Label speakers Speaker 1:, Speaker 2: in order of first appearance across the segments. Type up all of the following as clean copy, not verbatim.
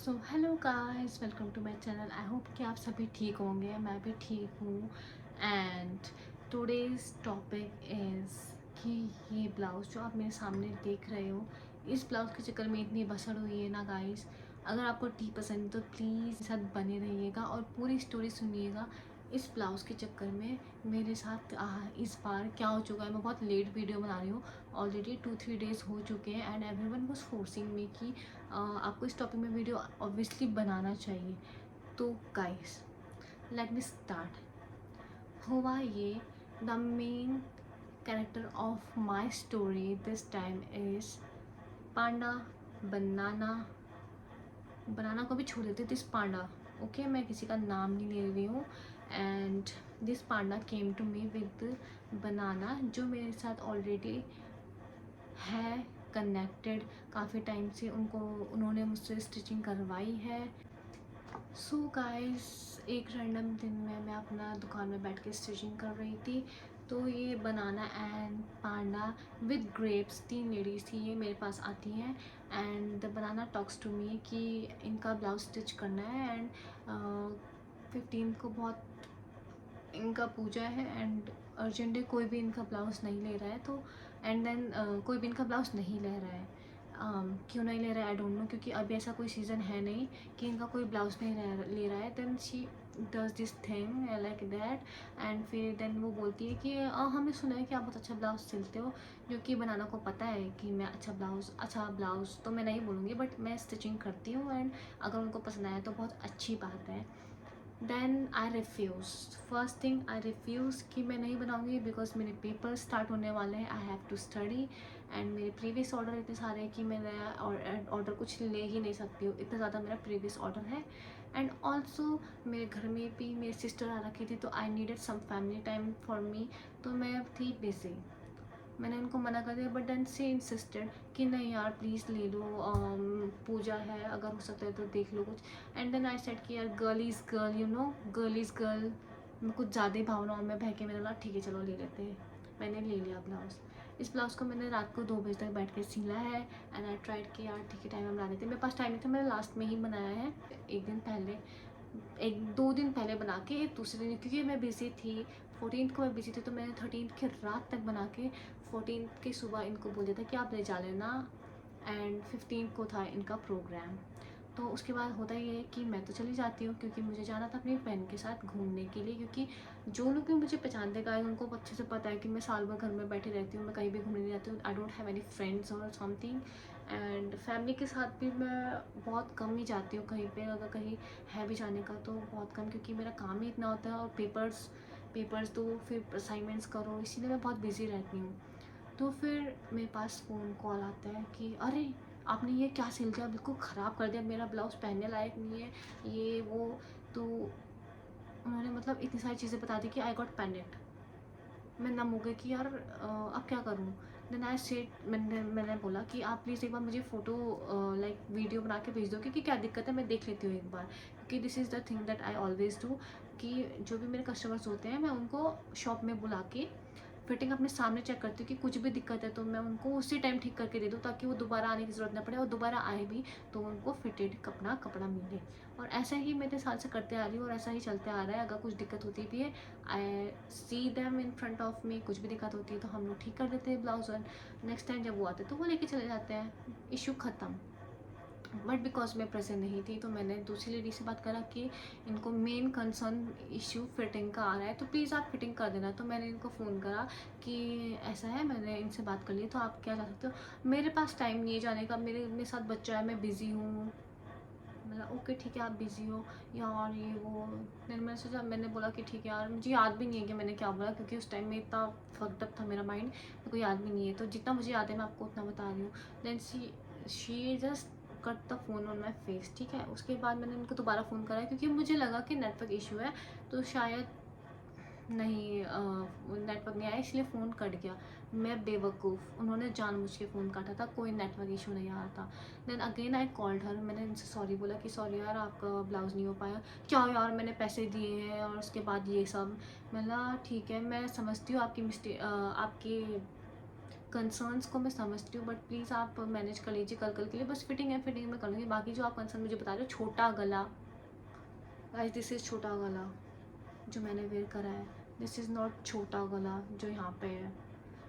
Speaker 1: So hello guys, welcome to my channel. I hope कि आप सभी ठीक होंगे। मैं भी ठीक हूँ। एंड टुडेज़ टॉपिक इज़ कि ये ब्लाउज़ जो आप मेरे सामने देख रहे हो, इस ब्लाउज़ के चक्कर में इतनी बसड़ हुई है ना गाइस। अगर आपको टी पसंद है तो प्लीज़ साथ बने रहिएगा और पूरी स्टोरी सुनिएगा। इस ब्लाउज़ के चक्कर में मेरे साथ इस बार क्या हो चुका है। मैं बहुत लेट वीडियो बना रही हूँ। ऑलरेडी 2-3 डेज़ हो चुके हैं and everyone was forcing me कि आपको इस टॉपिक में वीडियो ऑब्वियसली बनाना चाहिए। तो गाइस, लेट मी स्टार्ट। हुआ ये, the main character of my story this time is panda. Banana banana को भी छोड़ देते, दिस पांडा। ओके, मैं किसी का नाम नहीं ले रही हूँ। And this panda came to me with banana, जो मेरे साथ ऑलरेडी है कनेक्टेड। काफ़ी टाइम से उन्होंने मुझसे स्टिचिंग करवाई है। सो गाइस, एक रैंडम दिन में मैं अपना दुकान में बैठ के स्टिचिंग कर रही थी, तो ये banana and panda with grapes, 3 ladies थी, ये मेरे पास आती हैं। And the banana talks to me कि इनका ब्लाउज स्टिच करना है एंड 15 को बहुत इनका पूजा है एंड अर्जेंट है, कोई भी इनका ब्लाउज़ नहीं ले रहा है। तो एंड देन कोई भी इनका ब्लाउज़ नहीं ले रहा है। क्यों नहीं ले रहा है आई डोंट नो, क्योंकि अभी ऐसा कोई सीज़न है नहीं कि इनका कोई ब्लाउज़ नहीं ले रहा है। Then she does this thing like that. And फिर देन वो बोलती है कि हमने सुना है कि आप बहुत अच्छा ब्लाउज़ सिलते हो, जो कि बनाना को पता है कि मैं अच्छा ब्लाउज़ तो मैं नहीं बोलूँगी, बट मैं स्टिचिंग करती हूँ एंड अगर उनको पसंद आया तो बहुत अच्छी बात है। Then I refuse. First thing I refuse कि मैं नहीं बनाऊँगी बिकॉज मेरे पेपर स्टार्ट होने वाले हैं। I have to study and मेरे प्रीवियस ऑर्डर इतने सारे हैं कि मैं नया ऑर्डर कुछ ले ही नहीं सकती हूँ, इतना ज़्यादा मेरा प्रीवियस ऑर्डर है। एंड ऑल्सो मेरे घर में भी मेरी सिस्टर आ रखी थी, तो I needed some family time for me, तो मैं थी बिजी। मैंने उनको मना कर दिया, बट देन शी इंसिस्टेड कि नहीं यार प्लीज़ ले लो, पूजा है, अगर हो सकता है तो देख लो कुछ। एंड देन आई सेड कि यार girl is girl, you know, girl is girl. मैं कुछ ज़्यादा ही भावनाओं में बह के मैंने बोला ठीक है चलो ले लेते हैं। मैंने ले लिया ब्लाउज़। इस ब्लाउज़ को मैंने रात को 2 बजे तक बैठ के सिला है एंड आई ट्राइड कि यार ठीक है टाइम हम बना देते हैं। मेरे पास टाइम नहीं था, मैंने लास्ट में ही बनाया है, एक दिन पहले, 1-2 दिन पहले बना के दूसरे दिन, क्योंकि मैं बिज़ी थी। 14th को मैं बिज़ी थी, तो मैंने 13th की रात तक बना के 14th की सुबह इनको बोल दिया था कि आप ले जा लेना। एंड 15th को था इनका प्रोग्राम। तो उसके बाद होता ये है कि मैं तो चली जाती हूँ, क्योंकि मुझे जाना था अपनी फ्रेंड के साथ घूमने के लिए, क्योंकि जो लोग भी मुझे पहचानते गए उनको अच्छे से पता है कि मैं साल भर घर में बैठी रहती हूँ, मैं कहीं भी घूमने नहीं जाती हूँ। I don't have any friends और समथिंग। एंड फैमिली के साथ भी मैं बहुत कम ही जाती हूँ कहीं पे, अगर कहीं है भी जाने का तो बहुत कम, क्योंकि मेरा काम ही इतना होता है और पेपर्स दो, फिर असाइनमेंट्स करो, इसीलिए मैं बहुत बिज़ी रहती हूँ। तो फिर मेरे पास फ़ोन कॉल आता है कि अरे आपने ये क्या सिल दिया, बिल्कुल ख़राब कर दिया, मेरा ब्लाउज़ पहनने लायक नहीं है, ये वो। तो उन्होंने मतलब इतनी सारी चीज़ें बता दी कि आई गॉट पैनिक्ड। मैं नम हो गई कि यार अब क्या करूँ। देन आई सेड, मैंने बोला कि आप प्लीज़ एक बार मुझे फ़ोटो लाइक वीडियो बना के भेज दो, क्योंकि क्या दिक्कत है मैं देख लेती हूँ एक बार, क्योंकि this is the thing that I always do कि जो भी मेरे कस्टमर्स होते हैं मैं उनको शॉप में बुला के फिटिंग अपने सामने चेक करती हूँ कि कुछ भी दिक्कत है तो मैं उनको उसी टाइम ठीक करके दे दूँ, ताकि वो दोबारा आने की ज़रूरत ना पड़े, और दोबारा आए भी तो उनको फिटेड कपड़ा मिले। और ऐसा ही मेरे साल से करते आ रही हूँ और ऐसा ही चलते आ रहा है। अगर कुछ दिक्कत होती भी है, I see them in front of me, कुछ भी दिक्कत होती है तो हम लोग ठीक कर देते हैं ब्लाउज, और नेक्स्ट टाइम जब वो आते हैं तो वो लेके चले जाते हैं, इशू ख़त्म। बट बिकॉज मैं प्रेजेंट नहीं थी, तो मैंने दूसरी लेडी से बात करा कि इनको मेन कंसर्न इशू फिटिंग का आ रहा है, तो प्लीज़ आप फिटिंग कर देना। तो मैंने इनको फ़ोन करा कि ऐसा है, मैंने इनसे बात कर ली, तो आप क्या जा सकते हो, मेरे पास टाइम नहीं है जाने का, मेरे साथ बच्चा है, मैं बिज़ी हूँ। मतलब ओके ठीक है आप बिज़ी हो यार, ये वो। फिर मैंने सोचा, मैंने बोला कि ठीक है यार, मुझे याद भी नहीं है कि मैंने क्या बोला, क्योंकि उस टाइम में इतना फक्ड अप था मेरा माइंड, मेरे को याद भी नहीं है, तो जितना मुझे याद है मैं आपको उतना बता रही हूँ। Then she just cut the phone on my face, ठीक है। उसके बाद मैंने उनको दोबारा फ़ोन करा, क्योंकि मुझे लगा कि नेटवर्क इशू है, तो शायद नहीं नेटवर्क नहीं आया, इसलिए फ़ोन कट गया। मैं बेवकूफ़, उन्होंने जानबूझ के फ़ोन काटा था, कोई नेटवर्क इशू नहीं आ रहा था। Then again I called her, मैंने उनसे सॉरी बोला कि सॉरी यार आपका ब्लाउज़ नहीं हो पाया। क्या यार मैंने पैसे दिए हैं और उसके बाद ये सब। मैंने कहा ठीक है, मैं समझती हूँ आपकी आपकी कंसर्न्स को मैं समझती हूँ, बट प्लीज़ आप मैनेज कर लीजिए कल कल के लिए। बस फिटिंग है, फिटिंग में कर लूँगी। बाकी जो आप कंसर्न मुझे बता रहे हो, छोटा गला, गाइस दिस इज़ छोटा गला जो मैंने वेयर करा है। दिस इज़ नॉट छोटा गला जो यहाँ पे है,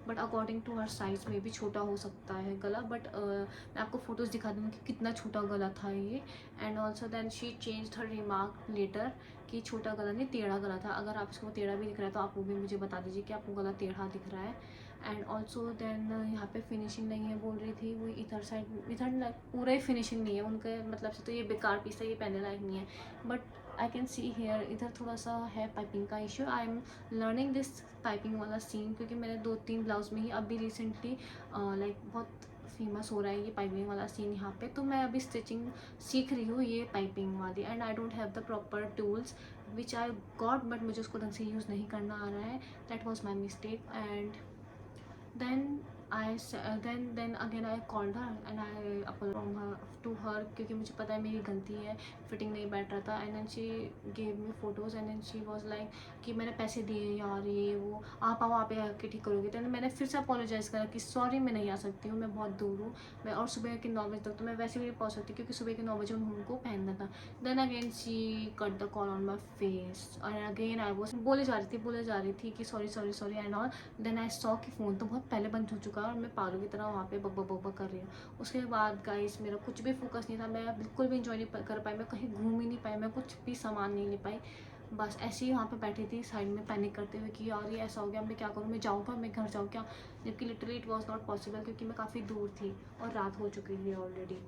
Speaker 1: but according to her size में भी छोटा हो सकता है गला। बट मैं आपको फ़ोटोज़ दिखा दूँगी कि कितना छोटा गला था ये। And also then she changed her remark later कि छोटा गला नहीं, टेढ़ा गला था। अगर आप इसको टेढ़ा भी दिख रहा है तो आप वो भी मुझे बता दीजिए कि आपको गला टेढ़ा दिख रहा है। एंड ऑल्सो देन यहाँ पे फिनिशिंग नहीं है बोल रही थी वो। इधर साइड, इधर पूरा ही फिनिशिंग नहीं है उनके मतलब से, तो ये बेकार पीस है, ये पहनने लायक नहीं है। But I can see here इधर थोड़ा सा है पाइपिंग का issue. I am learning this piping वाला सीन, क्योंकि मैंने 2-3 ब्लाउज में ही अभी रिसेंटली लाइक बहुत फेमस हो रहा है ये पाइपिंग वाला सीन यहाँ पे। तो मैं अभी स्टिचिंग सीख रही हूँ ये पाइपिंग वाली। And I don't have the proper tools which I got, but मुझे उसको ढंग से यूज़ नहीं करना आ रहा है। That was my mistake. And then again I called her and I apologized to her, क्योंकि मुझे पता है मेरी गलती है, फिटिंग नहीं बैठ रहा था। And then she gave me photos and then she was like कि मैंने पैसे दिए यार, ये वो, आप आओ, आप आके ठीक करोगे। तो मैंने फिर से अपोलोजाइज़ करा कि सॉरी मैं नहीं आ सकती हूँ, मैं बहुत दूर हूँ, मैं और सुबह के 9 बजे तक तो मैं वैसे भी नहीं पहुँच सकती, क्योंकि सुबह के 9 बजे उनको पहनना था। Then again she cut the call on my face and again I was बोले जा रही थी कि sorry sorry sorry and all. Then I saw कि फ़ोन तो बहुत पहले बंद हो चुका है और मैं पागल की तरह वहाँ पे बक बक बक बक कर रही हूँ। उसके बाद गाइस मेरा कुछ भी फोकस नहीं था, मैं बिल्कुल भी इंजॉय नहीं कर पाई, मैं कहीं घूम ही नहीं पाई, मैं कुछ भी सामान नहीं ले पाई। बस ऐसे ही वहाँ पे बैठी थी साइड में पैनिक करते हुए कि यार ये ऐसा हो गया, मैं क्या करूँ, मैं जाऊँ क्या, मैं घर जाऊँ क्या, जबकि literally it was not possible, क्योंकि मैं काफ़ी दूर थी और रात हो चुकी थी already.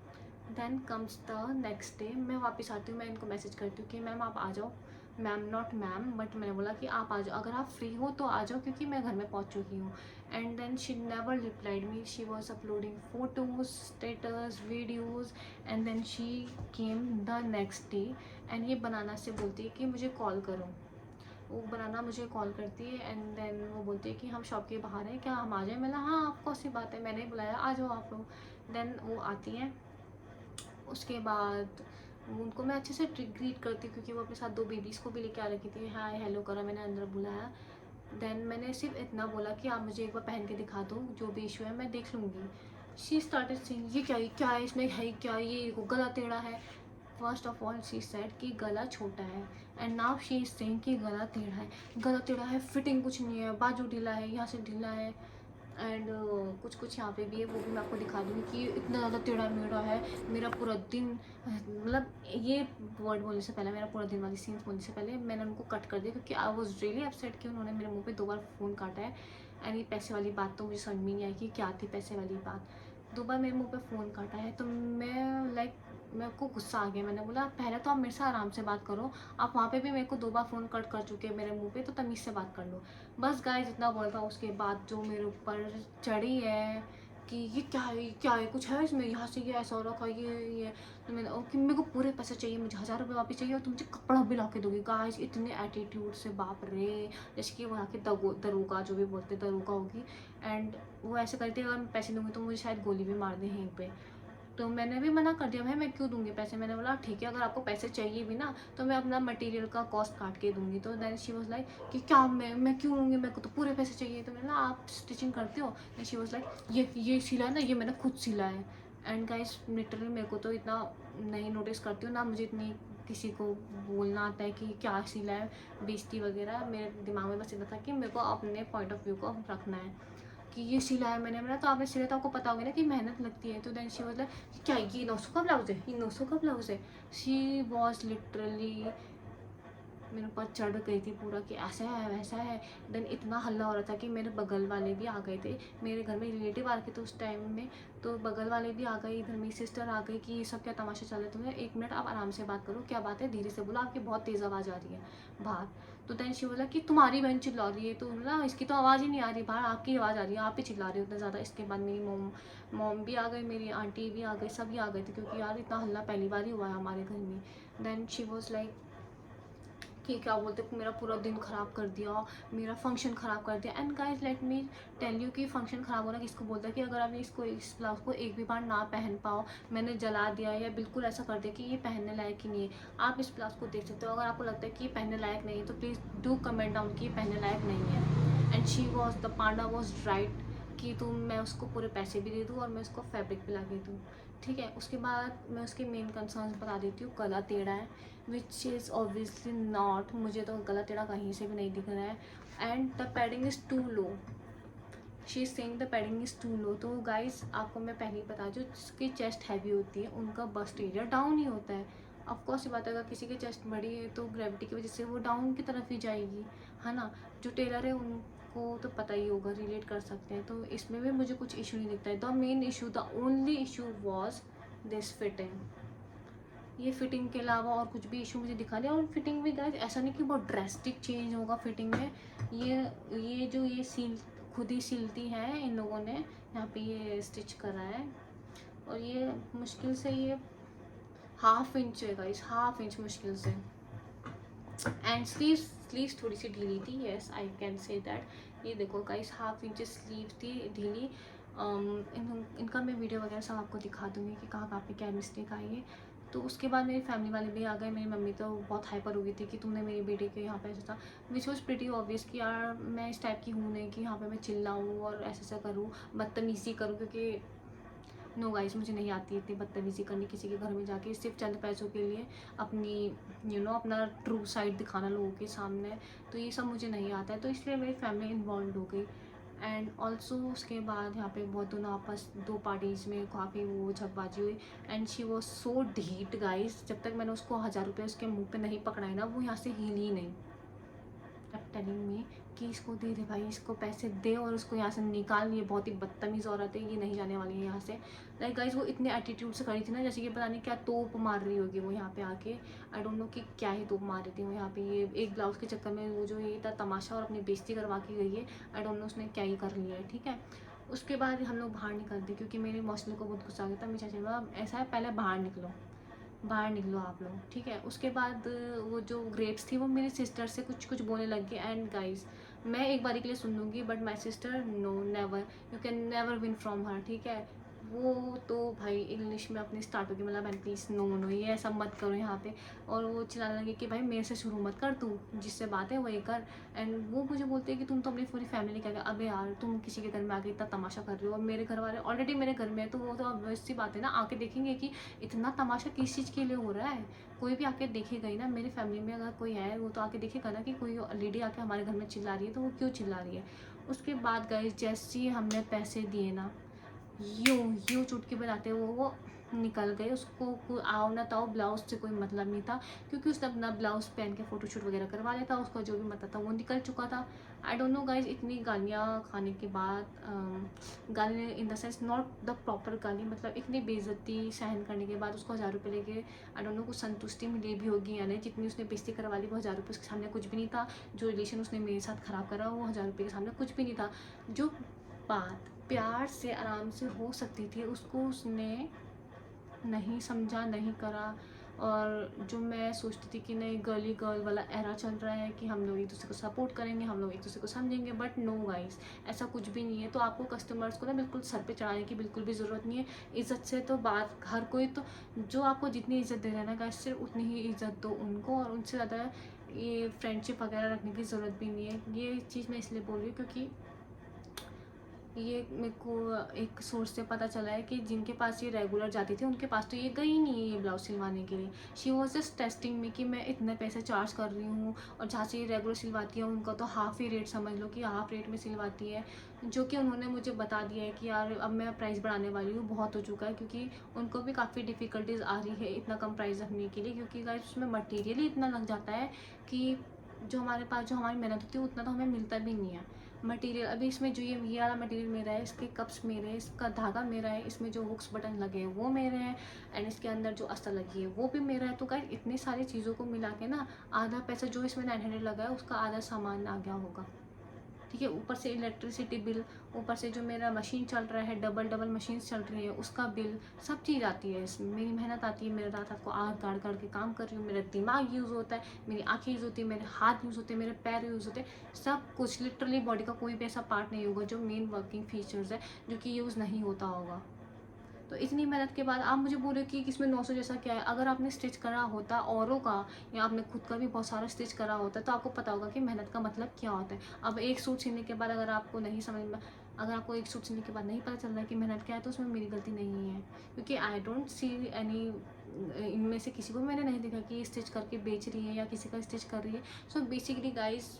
Speaker 1: Then comes the next day, मैं वापस आती हूँ, मैं इनको मैसेज करती हूँ कि मैम आप आ जाओ। मैम नॉट मैम, बट मैंने बोला कि आप आ जाओ, अगर आप फ्री हो तो आ जाओ, क्योंकि मैं घर में पहुँच चुकी हूँ। And then she never replied me, she was uploading photos, status, videos. And then she came the next day and ये बनाना से बोलती है कि मुझे कॉल करो। वो बनाना मुझे कॉल करती है एंड देन वो बोलती है कि हम शॉप के बाहर हैं, क्या हम आ जाए। मैंने हाँ आपको सी बात है, मैंने बुलाया, आ जाओ आप लोग। देन वो आती हैं। उसके बाद उनको मैं अच्छे से ग्रीट करती हूँ, क्योंकि वो अपने साथ 2 बेबीज़ को भी लेके आ रखी थी। हाय हेलो करा, मैंने अंदर बुलाया। देन मैंने सिर्फ इतना बोला कि आप मुझे एक बार पहन के दिखा दो, जो भी इशू है मैं देख लूँगी। शी स्टार्टेड सेइंग ये क्या है इसमें, है क्या ये, गला टेढ़ा है। First of all she said कि गला छोटा है and now she is saying कि गला टेढ़ा है। गला टेढ़ा है, फिटिंग कुछ नहीं है, बाजू ढीला है, यहाँ से ढीला है। एंड कुछ यहाँ पे भी है, वो भी मैं आपको दिखा दूँगी कि इतना ज़्यादा टेढ़ा मेढ़ा है। मेरा पूरा दिन, मतलब ये वर्ड बोलने से पहले, मेरा पूरा दिन वाली सीन्स बोलने से पहले मैंने उनको कट कर दिया, क्योंकि आई वॉज रियली अपसेट कि उन्होंने मेरे मुंह पे 2 बार फ़ोन काटा है। एंड ये पैसे वाली बात तो मुझे समझ में नहीं आई कि क्या थी पैसे वाली बात। 2 बार मेरे मुंह पे फ़ोन काटा है, तो मैं लाइक मेरे को गुस्सा आ गया। मैंने बोला पहले तो आप मेरे से आराम से बात करो, आप वहाँ पे भी मेरे को 2 बार फ़ोन कट कर चुके हैं मेरे मुंह पे, तो तमीज़ से बात कर लो। बस गाइस इतना बोला था। उसके बाद जो मेरे ऊपर चढ़ी है कि ये क्या है, कुछ है इसमें, यहाँ से ये ऐसा हो रखा, ये। तो मैंने कि मेरे को पूरे पैसे चाहिए, मुझे 1000 रुपये वापस चाहिए और तुम मुझे कपड़ा भी ला के दोगी। गाइस इतने एटीट्यूड से, बाप रे, जैसे कि वहाँ के दरोगा, जो भी बोलते दरोगा होगी। एंड वो ऐसे करती है, अगर मैं पैसे दूँगी तो मुझे शायद गोली भी मार दे यहीं पे। तो मैंने भी मना कर दिया, भाई मैं क्यों दूंगी पैसे। मैंने बोला ठीक है, अगर आपको पैसे चाहिए भी ना तो मैं अपना मटेरियल का कॉस्ट काट के दूंगी। तो देन शी वाज लाइक कि क्या मैं क्यों दूंगी, मेरे को तो पूरे पैसे चाहिए। तो मैंने ना आप स्टिचिंग करते हो। देन शी वाज लाइक ये सिला है ना, ये मैंने खुद सिला है। एंड गाइस लिटरली मेरे को तो इतना नहीं नोटिस करती हूँ ना, मुझे इतनी किसी को बोलना आता है कि क्या सिला है, बेइज्जती वगैरह। मेरे दिमाग में बस इतना था कि मेरे को अपने पॉइंट ऑफ व्यू को रखना है कि ये सिला है मैंने। तो आपने सिला तो आपको पता होगा ना कि मेहनत लगती है। तो देन शी वाज लाइक क्या ये 900 का ब्लाउज है, ये 900 का ब्लाउज है। शी वॉज लिटरली मेरे ऊपर चढ़ गई थी पूरा कि ऐसा है वैसा है। देन इतना हल्ला हो रहा था कि मेरे बगल वाले भी आ गए थे, मेरे घर में रिलेटिव आ रखे थे उस टाइम में। तो बगल वाले भी आ गए, इधर मेरी सिस्टर आ गई कि ये सब क्या तमाशा चल रहा है। तुम्हें 1 मिनट आप आराम से बात करो, क्या बात है, धीरे से बोलो, आपकी बहुत तेज़ आवाज़ आ रही है बाहर। तो देन शी बोला कि तुम्हारी बहन चिल्ला रही है। तो बोला इसकी तो आवाज़ ही नहीं आ रही बाहर, आपकी आवाज़ आ रही है, आप ही चिल्ला रहे हो इतना ज़्यादा। इसके बाद मेरी मॉम भी आ गई, मेरी आंटी भी आ गई, सभी आ गए थे, क्योंकि यार इतना हल्ला पहली बार ही हुआ है हमारे घर में। देन शी वॉज लाइक कि क्या बोलते मेरा पूरा दिन ख़राब कर दिया, मेरा फंक्शन ख़राब कर दिया। And guys let me tell you कि फंक्शन ख़राब होना किसको बोलता है, कि अगर आप इस ब्लाउज को एक भी बार ना पहन पाओ, मैंने जला दिया या बिल्कुल ऐसा कर दिया कि ये पहनने लायक ही नहीं है। आप इस ब्लाउज को देख सकते हो, अगर आपको लगता है कि ये पहनने लायक नहीं है तो प्लीज़ डू कमेंट डाउन कि ये पहनने लायक नहीं है। And she was the Panda was right. कि मैं उसको पूरे पैसे भी दे दूँ और मैं उसको फैब्रिक भी ला के दूँ, ठीक है। उसके बाद मैं उसके मेन कंसर्न्स बता देती हूँ। गला टेढ़ा है, विच इज़ ऑब्वियसली नॉट, मुझे तो गला टेढ़ा कहीं से भी नहीं दिख रहा है। And the padding is too low, she is saying the padding is too low. तो गाइस आपको मैं पहले ही बता दूँ, जिसकी चेस्ट हैवी होती है उनका बस्ट एरिया डाउन ही होता है। ऑफकोर्स ये बात है, अगर किसी की चेस्ट बड़ी है तो ग्रेविटी की वजह से वो डाउन की तरफ ही जाएगी, है ना। जो टेलर है उनको तो पता ही होगा, रिलेट कर सकते हैं। तो इसमें भी मुझे कुछ इशू नहीं दिखता है। The main issue, the only issue was this fitting. ये फिटिंग के अलावा और कुछ भी इशू मुझे दिखा दिया। और फिटिंग भी गाइस ऐसा नहीं कि बहुत ड्रेस्टिक चेंज होगा फिटिंग में। ये जो ये सील खुद ही सिलती है इन लोगों ने, यहाँ पे ये स्टिच करा है। और ये मुश्किल से ये हाफ इंच है गाइस, हाफ इंच मुश्किल से। एंड स्लीव्स थोड़ी सी ढीली थी, yes I can say that. ये देखो गाइस, हाफ इंच स्लीव थी ढीली। इनका मैं वीडियो वगैरह सब आपको दिखा दूँगी कि कहाँ कहाँ पे क्या मिस्टेक आई है। तो उसके बाद मेरी फैमिली वाले भी आ गए। मेरी मम्मी तो बहुत हाइपर हो गई थी कि तुमने मेरी बेटे के यहाँ पे ऐसा था, विच वॉज प्रिटी ऑब्वियस कि यार मैं इस टाइप की हूँ नहीं कि यहाँ पे मैं चिल्लाऊँ और ऐसा करूँ, बदतमीज़ी करूँ। क्योंकि नो गाइस, मुझे नहीं आती इतनी बदतमीज़ी करनी किसी के घर में जाके सिर्फ चंद पैसों के लिए, अपनी अपना ट्रू साइड दिखाना लोगों के सामने। तो ये सब मुझे नहीं आता है, तो इसलिए मेरी फैमिली इन्वॉल्व हो गई। एंड ऑल्सो उसके बाद यहाँ पे बहुत दोनों आपस दो पार्टीज़ में काफ़ी वो झकबाजी हुई। एंड शी वॉज सो ढीट गाइस, जब तक मैंने उसको 1000 रुपये उसके मुंह पे नहीं पकड़ाए ना, वो यहाँ से हिली नहीं। अब टेलिंग मी कि इसको दे दे भाई, इसको पैसे दे और उसको यहाँ से निकाल। ये बहुत ही बदतमीज़ औरत है, ये नहीं जाने वाली है यहाँ से। लाइक गाइस, वो इतने एटीट्यूड से खड़ी थी ना, जैसे कि पता नहीं क्या तोप मार रही होगी वो यहाँ पे आके। आई डोंट नो कि क्या ही तोप मार रही थी वो यहाँ पे। ये एक ब्लाउज़ के चक्कर में वो जो ये इतना तमाशा और अपनी बेइज्जती करवा के गई है। आई डोंट नो उसने क्या ही कर लिया है, ठीक है। उसके बाद हम लोग बाहर निकलते क्योंकि मेरी मौसी को बहुत गुस्सा आ गया था। मेरी चाची बोला ऐसा है, पहले बाहर निकलो, बाहर निकलो आप लोग, ठीक है। उसके बाद वो जो ग्रेप्स थी वो मेरी सिस्टर से कुछ कुछ बोलने लग गई। एंड गाइस, मैं एक बारी के लिए सुन लूँगी, but my sister no, never, you can never win from her, ठीक है। वो तो भाई इंग्लिश में अपनी स्टार्ट होगी, मतलब एंड प्लीज़ नो नो, ये ऐसा मत करो यहाँ पे। और वो चिल्लाने लगी कि भाई मेरे से शुरू मत कर, तू जिससे बात है वही कर। एंड वो मुझे बोलते हैं कि तुम तो अपनी पूरी फैमिली क्या, अबे यार तुम किसी के घर में आके इतना तमाशा कर रहे हो, और मेरे घर वाले ऑलरेडी मेरे घर में है, तो वो तो ऑब्वियस सी बात है ना, आके देखेंगे कि इतना तमाशा किस चीज़ के लिए हो रहा है। कोई भी आके देखेगा ही ना, मेरी फैमिली में अगर कोई है वो तो आके देखेगा ना कि कोई लेडी आके हमारे घर में चिल्ला रही है, तो वो क्यों चिल्ला रही है। उसके बाद गाइस, जैसे ही हमने पैसे दिए ना, यूं चुटकी बजाते हुए वो निकल गए। उसको आओ ना ताओ ब्लाउज से कोई मतलब नहीं था, क्योंकि उसने अपना ब्लाउज पहन के फ़ोटोशूट वगैरह करवा लिया था। उसका जो भी मतलब था वो निकल चुका था। आई डोंट नो गाइज, इतनी गालियाँ खाने के बाद, गाली in the sense not the proper गाली, मतलब इतनी बेइज्जती सहन करने के बाद उसको 1000 रुपये लेके आई डोंट नो कुछ संतुष्टि मिली भी होगी या नहीं। जितनी उसने बेइज्जती करवा ली वो 1000 रुपये उसके सामने कुछ भी नहीं था। जो रिलेशन उसने मेरे साथ ख़राब करा वो 1000 रुपये के सामने कुछ भी नहीं था। जो बात प्यार से आराम से हो सकती थी उसको उसने नहीं समझा, नहीं करा। और जो मैं सोचती थी कि नहीं गर्ली गर्ल वाला एरा चल रहा है कि हम लोग एक दूसरे को सपोर्ट करेंगे, हम लोग एक दूसरे को समझेंगे, बट नो गाइस, ऐसा कुछ भी नहीं है। तो आपको कस्टमर्स को ना बिल्कुल सर पे चढ़ाने की बिल्कुल भी ज़रूरत नहीं है। इज़्ज़त से तो बात हर कोई, तो जो आपको जितनी इज़्ज़त दे रहा है ना गाइस, सिर्फ उतनी ही इज़्ज़त दो उनको, और उनसे ज़्यादा ये फ्रेंडशिप वगैरह रखने की ज़रूरत भी नहीं है। ये चीज़ मैं इसलिए बोल रही हूँ क्योंकि ये मेरे को एक सोर्स से पता चला है कि जिनके पास ये रेगुलर जाती थी उनके पास तो ये गई नहीं है ये ब्लाउज सिलवाने के लिए। शी वॉज जस्ट टेस्टिंग में कि मैं इतने पैसे चार्ज कर रही हूँ, और जहाँ से ये रेगुलर सिलवाती है उनका तो हाफ़ ही रेट समझ लो कि हाफ़ रेट में सिलवाती है। जो कि उन्होंने मुझे बता दिया है कि यार अब मैं प्राइस बढ़ाने वाली हूँ, बहुत हो चुका है, क्योंकि उनको भी काफ़ी डिफ़िकल्टीज आ रही है इतना कम प्राइस रखने के लिए, क्योंकि गाइस उसमें मटेरियल ही इतना लग जाता है कि जो हमारे पास जो हमारी मेहनत होती है उतना तो हमें मिलता भी नहीं है। मटेरियल अभी इसमें जो ये वाला मटेरियल मेरा है, इसके कप्स मेरे हैं, इसका धागा मेरा है, इसमें जो हुक्स बटन लगे हैं वो मेरे हैं, एंड इसके अंदर जो अस्तर लगी है वो भी मेरा है। तो गाइस इतनी सारी चीज़ों को मिला के ना, आधा पैसा जो इसमें 900 लगा है उसका आधा सामान आ गया होगा, ठीक है। ऊपर से इलेक्ट्रिसिटी बिल, ऊपर से जो मेरा मशीन चल रहा है, डबल मशीन्स चल रही है उसका बिल, सब चीज़ आती है इसमें। मेरी मेहनत आती है, मेरे रात को आग गाड़ गाड़ के काम कर रही हूँ, मेरा दिमाग यूज़ होता है, मेरी आँखें यूज़ होती है, मेरे हाथ यूज़ होते हैं, मेरे पैर यूज़ होते हैं, सब कुछ। लिटरली बॉडी का कोई भी ऐसा पार्ट नहीं होगा जो मेन वर्किंग फीचर्स है जो कि यूज़ नहीं होता होगा। तो इतनी मेहनत के बाद आप मुझे बोले कि इसमें 900 जैसा क्या है। अगर आपने स्टिच करा होता औरों का, या आपने खुद का भी बहुत सारा स्टिच करा होता, तो आपको पता होगा कि मेहनत का मतलब क्या होता है। अब एक सूट सीने के बाद अगर आपको नहीं समझ में, अगर आपको एक सूट सिलने के बाद नहीं पता चल रहा है कि मेहनत क्या है, तो उसमें मेरी गलती नहीं है, क्योंकि आई डोंट सी एनी, इनमें से किसी को मैंने नहीं देखा कि स्टिच करके बेच रही है या किसी का स्टिच कर रही है। सो बेसिकली गाइस,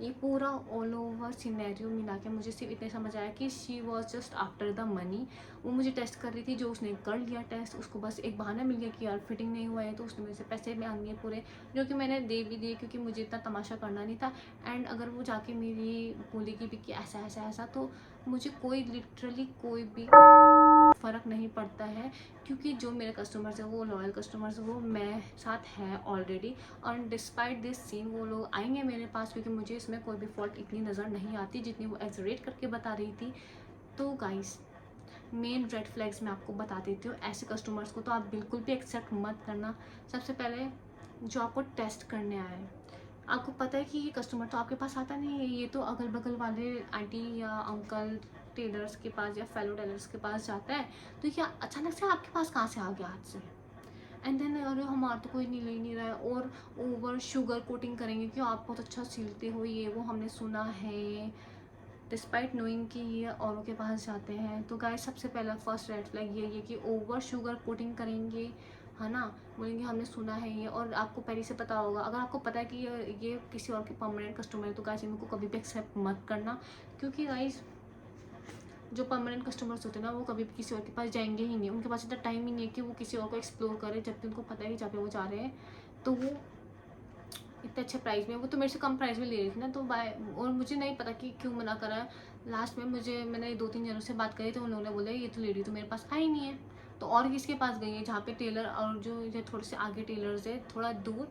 Speaker 1: ये पूरा ऑल ओवर सिनेरियो मिला के मुझे सिर्फ इतने समझ आया कि she was just after the money. वो मुझे टेस्ट कर रही थी, जो उसने कर लिया टेस्ट, उसको बस एक बहाना मिल गया कि यार फिटिंग नहीं हुआ है, तो उसने मेरे से पैसे मांग लिए पूरे, जो कि मैंने दे भी दिए, क्योंकि मुझे इतना तमाशा करना नहीं था। एंड अगर वो जाके मेरी बोलेगी भी कि ऐसा ऐसा ऐसा, तो मुझे कोई लिटरली कोई भी फ़र्क नहीं पड़ता है, क्योंकि जो मेरे कस्टमर्स हैं वो लॉयल कस्टमर्स, वो मैं साथ हैं ऑलरेडी। और डिस्पाइट दिस सीन वो लोग आएंगे मेरे पास, क्योंकि मुझे इसमें कोई भी फॉल्ट इतनी नज़र नहीं आती जितनी वो एग्जरेट करके बता रही थी। तो गाइस, मेन रेड फ्लैग्स मैं आपको बता देती हूँ। ऐसे कस्टमर्स को तो आप बिल्कुल भी एक्सेप्ट मत करना। सबसे पहले, जो आपको टेस्ट करने आए, आपको पता है कि ये कस्टमर तो आपके पास आता नहीं है, ये तो अगल बगल वाले आंटी या अंकल टेलर्स के पास या फेलो टेलर्स के पास जाता है, तो क्या अचानक से आपके पास कहाँ से आ गया हाथ से। एंड देन अरे हमारा तो कोई नहीं ले नहीं रहा है, और ओवर शुगर कोटिंग करेंगे कि आप बहुत अच्छा सिलते हो, ये वो हमने सुना है, डिस्पाइट नोइंग कि ये औरों के पास जाते हैं। तो गाइस, सबसे पहला फर्स्ट रेड फ्लैग ये कि ओवर शुगर कोटिंग करेंगे, है ना, बोलेंगे हमने सुना है ये, और आपको पहले से पता होगा। अगर आपको पता है कि ये किसी और के परमानेंट कस्टमर है, तो गाइस इनको कभी भी एक्सेप्ट मत करना, क्योंकि गाइस जो परमानेंट कस्टमर्स होते हैं ना, वो कभी भी किसी और के पास जाएंगे ही नहीं, उनके पास इतना टाइम ही नहीं है कि वो किसी और को एक्सप्लोर करे, जबकि उनको पता है कि जहाँ पे वो जा रहे हैं तो वो इतने अच्छे प्राइस में, वो तो मेरे से कम प्राइस में ले रही थी ना, तो बाय, और मुझे नहीं पता कि क्यों मना करा है। लास्ट में मैंने 2-3 जनों से बात करी, तो उन लोगों ने बोला ये तो लेडी तो मेरे पास आई नहीं है, तो और किसके पास गई है, जहाँ पे टेलर और जो ये थोड़े से आगे टेलर्स है थोड़ा दूर,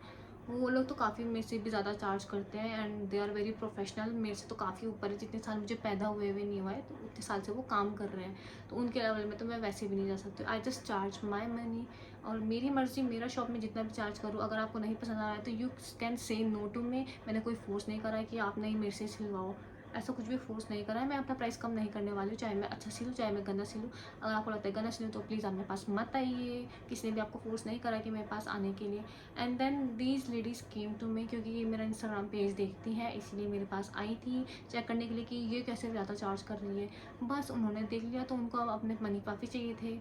Speaker 1: वो लोग तो काफ़ी मेरे से भी ज़्यादा चार्ज करते हैं, and they are very professional, मेरे से तो काफ़ी ऊपर है, जितने साल मुझे पैदा हुए हुए नहीं हुआ है, तो उतने साल से वो काम कर रहे हैं, तो उनके लेवल में तो मैं वैसे भी नहीं जा सकती। I just charge my money, और मेरी मर्ज़ी, मेरा शॉप में जितना भी चार्ज करूँ। अगर आपको नहीं पसंद आ रहा है तो you can say no to me. मैंने कोई फोर्स नहीं करा है कि आप नहीं मेरे से सिलवाओ, ऐसा कुछ भी फोर्स नहीं करा है। मैं अपना प्राइस कम नहीं करने वाली हूँ, चाहे मैं अच्छा सिलूँ चाहे मैं गंदा सिलूँ। अगर आपको लगता है गंदा सिलूँ तो प्लीज़ आप मेरे पास मत आइए, किसी ने भी आपको फोर्स नहीं करा कि मेरे पास आने के लिए। And then these ladies came to me, क्योंकि ये मेरा इंस्टाग्राम पेज देखती हैं, इसलिए मेरे पास आई थी चेक करने के लिए कि ये कैसे ज़्यादा चार्ज कर रही है। बस उन्होंने देख लिया, तो उनको अब अपने मनी काफ़ी चाहिए थे,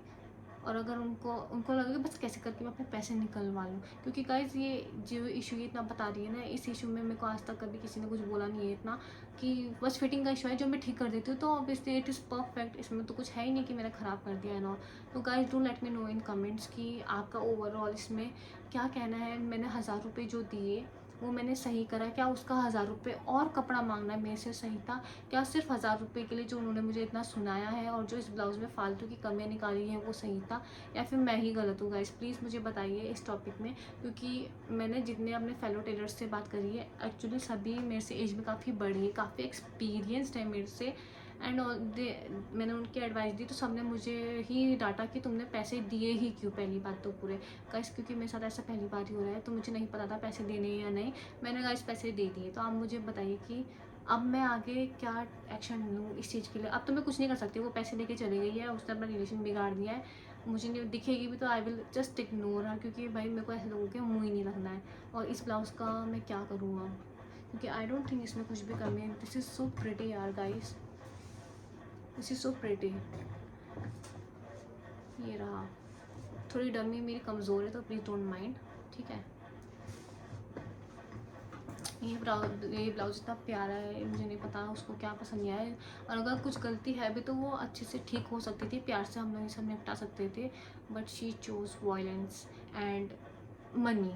Speaker 1: और अगर उनको उनको लगे कि बस कैसे करके मैं अपने पैसे निकलवा लूँ, क्योंकि गाइज ये जो इशू ये इतना बता रही है ना, इस इशू में मेरे को आज तक कभी किसी ने कुछ बोला नहीं है इतना, कि बस फिटिंग का इशू है जो मैं ठीक कर देती हूँ, तो ऑब्वियसली इट इज़ परफेक्ट, इसमें तो कुछ है ही नहीं कि मैंने ख़राब कर दिया है ना। तो guys do let me know in comments कि आपका ओवरऑल इसमें क्या कहना है। मैंने 1000 रुपये जो दिए वो मैंने सही करा, क्या उसका 1000 रुपये और कपड़ा मांगना मेरे से सही था, क्या सिर्फ 1000 रुपये के लिए जो उन्होंने मुझे इतना सुनाया है और जो इस ब्लाउज़ में फालतू की कमियाँ निकाली है वो सही था, या फिर मैं ही गलत हूँ। गाइस प्लीज़ मुझे बताइए इस टॉपिक में, क्योंकि मैंने जितने अपने फेलो टेलर्स से बात करी है, एक्चुअली सभी मेरे से एज में काफ़ी बड़ी है, काफ़ी एक्सपीरियंसड है मेरे से, एंड ऑल दे, मैंने उनकी एडवाइस दी तो सबने मुझे ही डांटा कि तुमने पैसे दिए ही क्यों, पहली बात तो पूरे। गाइस क्योंकि मेरे साथ ऐसा पहली बार ही हो रहा है, तो मुझे नहीं पता था पैसे देने या नहीं, मैंने गाइस पैसे दे दिए। तो आप मुझे बताइए कि अब मैं आगे क्या एक्शन लूँ इस चीज़ के लिए। अब तो मैं कुछ नहीं कर सकती, वो पैसे लेके चली गई है, उसने अपना रिलेशन बिगाड़ दिया है, मुझे नहीं दिखेगी भी तो I will just ignore her, क्योंकि भाई मेरे को ऐसे लोगों के मुँह ही नहीं लगना है। और इस ब्लाउज़ का मैं क्या करूँ अब, क्योंकि आई डोंट थिंक इसमें कुछ भी कमी है। दिस इज़ सो प्रिटी यार guys, this is so pretty. ये रहा, थोड़ी डमी मेरी कमज़ोर है तो प्लीज़ डोंट माइंड, ठीक है। ये ब्लाउज़ इतना प्यारा है, मुझे नहीं पता उसको क्या पसंद नहीं आया, और अगर कुछ गलती है भी तो वो अच्छे से ठीक हो सकती थी, प्यार से हम लोग ये सब निपटा सकते थे, but she chose violence and money.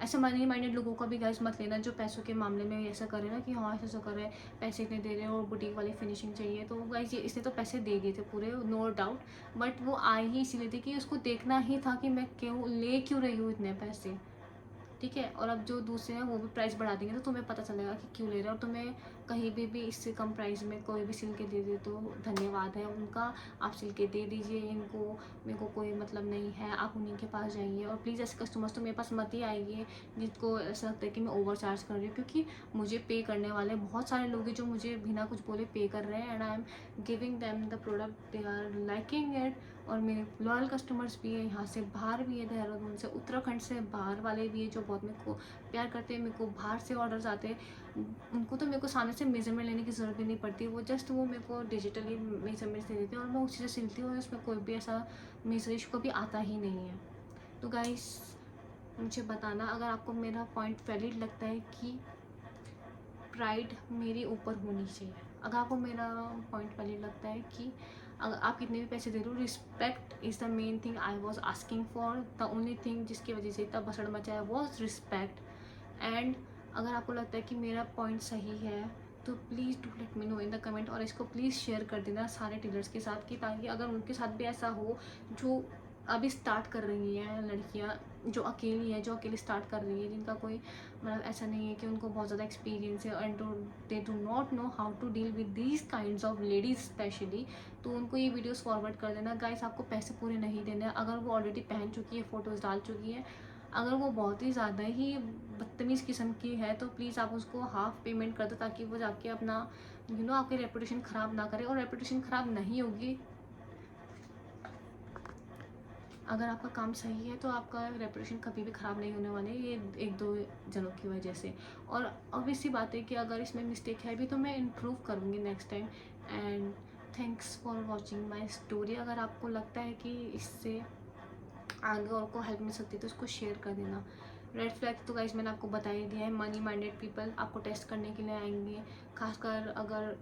Speaker 1: ऐसे मनी माइंडेड लोगों का भी गाइस मत लेना, जो पैसों के मामले में ऐसा करे ना कि हाँ ऐसा कर रहे हैं, पैसे इतने दे रहे हैं और बुटीक वाली फिनिशिंग चाहिए, तो गाइस ये इसने तो पैसे दे दिए थे पूरे, नो डाउट, बट वो आई ही इसीलिए थी कि उसको देखना ही था कि मैं क्यों रही हूँ इतने पैसे, ठीक है। और अब जो दूसरे हैं वो भी प्राइस बढ़ा देंगे, तो तुम्हें पता चलेगा कि क्यों ले रहे हैं, और तुम्हें कहीं भी इससे कम प्राइस में कोई भी सिल के दे दे तो धन्यवाद है उनका, आप सिल के दे दीजिए इनको, मेरे को कोई मतलब नहीं है, आप उन्हीं के पास जाइए। और प्लीज़ ऐसे कस्टमर्स तो मेरे पास मत ही आइए जिसको ऐसा लगता है कि मैं ओवर चार्ज कर रही हूँ, क्योंकि मुझे पे करने वाले बहुत सारे लोग हैं जो मुझे बिना कुछ बोले पे कर रहे हैं, and I am giving them the product, they are liking it, और मेरे लॉयल कस्टमर्स भी हैं, यहाँ से बाहर भी है, देहरादून से, उत्तराखंड से बाहर वाले भी हैं जो बहुत मेरे को प्यार करते हैं। मेरे को बाहर से ऑर्डर्स आते हैं, उनको तो मेरे को सामने से मेजरमेंट लेने की ज़रूरत भी नहीं पड़ती, वो जस्ट वो मेरे को डिजिटली मेजरमेंट्स दे देते हैं और मैं उसी से सिलती हूँ और उसमें कोई भी ऐसा मेजर इशू कभी आता ही नहीं है। तो गाइस मुझे बताना अगर आपको मेरा पॉइंट वैलिड लगता है कि प्राइड मेरे ऊपर होनी चाहिए। अगर आपको मेरा पॉइंट वैलिड लगता है कि अगर आप कितने भी पैसे दे रहे हो, respect is the main thing I was asking for, the only thing जिसकी वजह से इतना बसड़ मचा है वॉज रिस्पेक्ट। एंड अगर आपको लगता है कि मेरा पॉइंट सही है तो please do let me know in the comment, और इसको प्लीज़ शेयर कर देना सारे टेलर्स के साथ, कि ताकि अगर उनके साथ भी ऐसा हो जो अभी स्टार्ट कर रही हैं लड़कियां, जो अकेली हैं, जो अकेली स्टार्ट कर रही है, जिनका कोई मतलब ऐसा नहीं है कि उनको बहुत ज़्यादा एक्सपीरियंस है and they do not know how to deal with these kinds of ladies specially, तो उनको ये वीडियोस फॉरवर्ड कर देना। गाइस आपको पैसे पूरे नहीं देने, अगर वो ऑलरेडी पहन चुकी है, फ़ोटोज़ डाल चुकी है, अगर वो बहुत ही ज़्यादा ही बदतमीज़ किस्म की है तो प्लीज़ आप उसको हाफ़ पेमेंट कर दो, ताकि वो जाके अपना आपकी रेपुटेशन ख़राब ना करे। और रेपुटेशन ख़राब नहीं होगी अगर आपका काम सही है, तो आपका रेपुटेशन कभी भी ख़राब नहीं होने वाले, ये एक दो जनों की वजह से। और ऑब्वियस सी बात है कि अगर इसमें मिस्टेक है भी तो मैं इम्प्रूव करूँगी next time. And thanks for watching my story. अगर आपको लगता है कि इससे आगे और को हेल्प मिल सकती है तो उसको शेयर कर देना। रेड फ्लैग तो गाइस मैंने आपको बता ही दिया है, मनी माइंडेड पीपल आपको टेस्ट करने के लिए आएंगे, खासकर अगर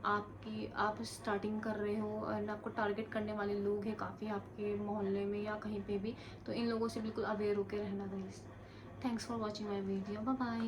Speaker 1: आप स्टार्टिंग कर रहे हो एंड आपको टारगेट करने वाले लोग हैं काफ़ी आपके मोहल्ले में या कहीं पे भी, तो इन लोगों से बिल्कुल अवेयर होकर रहना guys. Thanks for watching my video, bye bye.